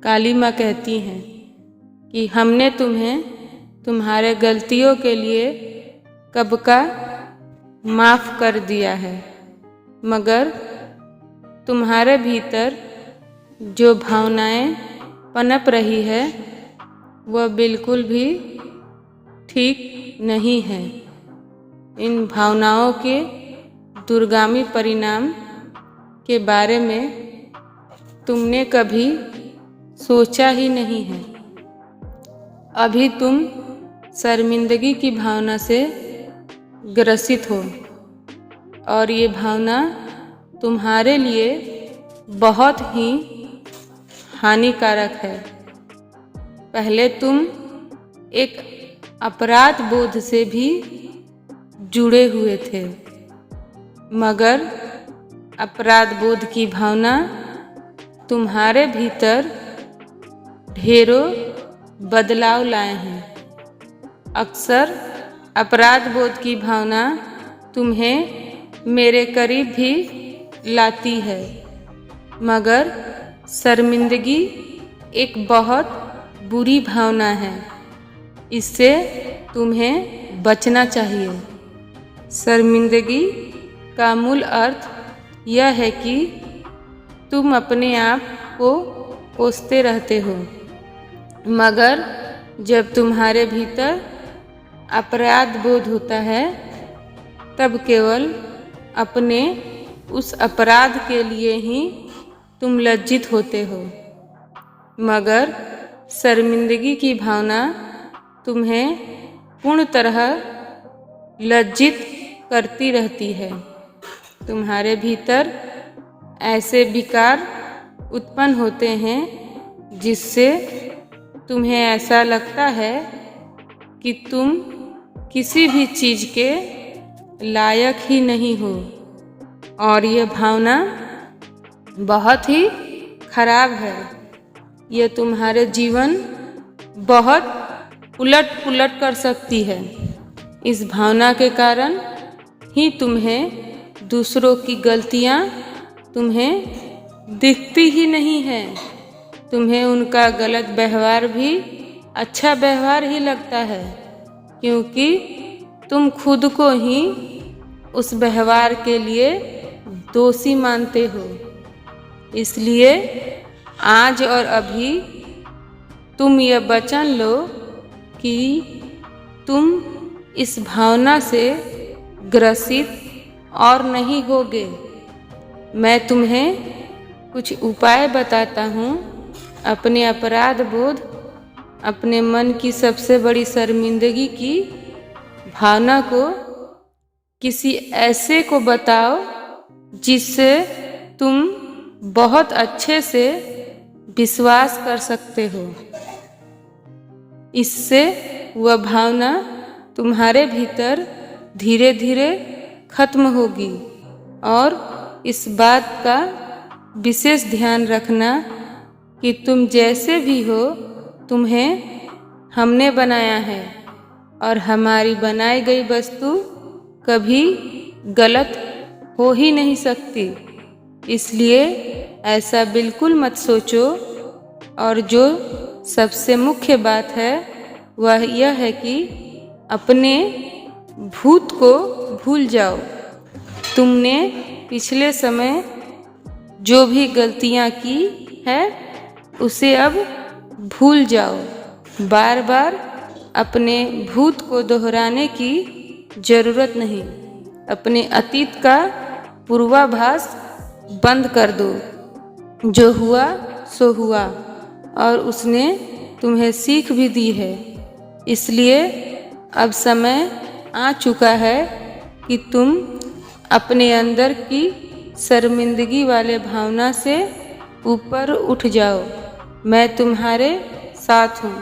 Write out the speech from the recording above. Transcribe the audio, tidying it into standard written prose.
काली माँ कहती हैं कि हमने तुम्हें तुम्हारे गलतियों के लिए कब का माफ़ कर दिया है, मगर तुम्हारे भीतर जो भावनाएं पनप रही है वह बिल्कुल भी ठीक नहीं है। इन भावनाओं के दूरगामी परिणाम के बारे में तुमने कभी सोचा ही नहीं है। अभी तुम शर्मिंदगी की भावना से ग्रसित हो और ये भावना तुम्हारे लिए बहुत ही हानिकारक है। पहले तुम एक अपराध बोध से भी जुड़े हुए थे, मगर अपराध बोध की भावना तुम्हारे भीतर ढेरों बदलाव लाए हैं। अक्सर अपराध बोध की भावना तुम्हें मेरे करीब भी लाती है, मगर शर्मिंदगी एक बहुत बुरी भावना है। इससे तुम्हें बचना चाहिए। शर्मिंदगी का मूल अर्थ यह है कि तुम अपने आप को कोसते रहते हो, मगर जब तुम्हारे भीतर अपराध बोध होता है तब केवल अपने उस अपराध के लिए ही तुम लज्जित होते हो, मगर शर्मिंदगी की भावना तुम्हें पूर्ण तरह लज्जित करती रहती है। तुम्हारे भीतर ऐसे विकार उत्पन्न होते हैं जिससे तुम्हें ऐसा लगता है कि तुम किसी भी चीज़ के लायक ही नहीं हो, और यह भावना बहुत ही खराब है। यह तुम्हारे जीवन बहुत उलट पुलट कर सकती है। इस भावना के कारण ही तुम्हें दूसरों की गलतियां तुम्हें दिखती ही नहीं है। तुम्हें उनका गलत व्यवहार भी अच्छा व्यवहार ही लगता है, क्योंकि तुम खुद को ही उस व्यवहार के लिए दोषी मानते हो। इसलिए आज और अभी तुम यह वचन लो कि तुम इस भावना से ग्रसित और नहीं होगे। मैं तुम्हें कुछ उपाय बताता हूँ। अपने अपराध बोध, अपने मन की सबसे बड़ी शर्मिंदगी की भावना को किसी ऐसे को बताओ जिससे तुम बहुत अच्छे से विश्वास कर सकते हो। इससे वह भावना तुम्हारे भीतर धीरे धीरे खत्म होगी। और इस बात का विशेष ध्यान रखना कि तुम जैसे भी हो, तुम्हें हमने बनाया है और हमारी बनाई गई वस्तु कभी गलत हो ही नहीं सकती। इसलिए ऐसा बिल्कुल मत सोचो। और जो सबसे मुख्य बात है वह यह है कि अपने भूत को भूल जाओ। तुमने पिछले समय जो भी गलतियां की है उसे अब भूल जाओ। बार बार अपने भूत को दोहराने की जरूरत नहीं। अपने अतीत का पूर्वाभास बंद कर दो। जो हुआ सो हुआ और उसने तुम्हें सीख भी दी है। इसलिए अब समय आ चुका है कि तुम अपने अंदर की शर्मिंदगी वाले भावना से ऊपर उठ जाओ। मैं तुम्हारे साथ हूँ।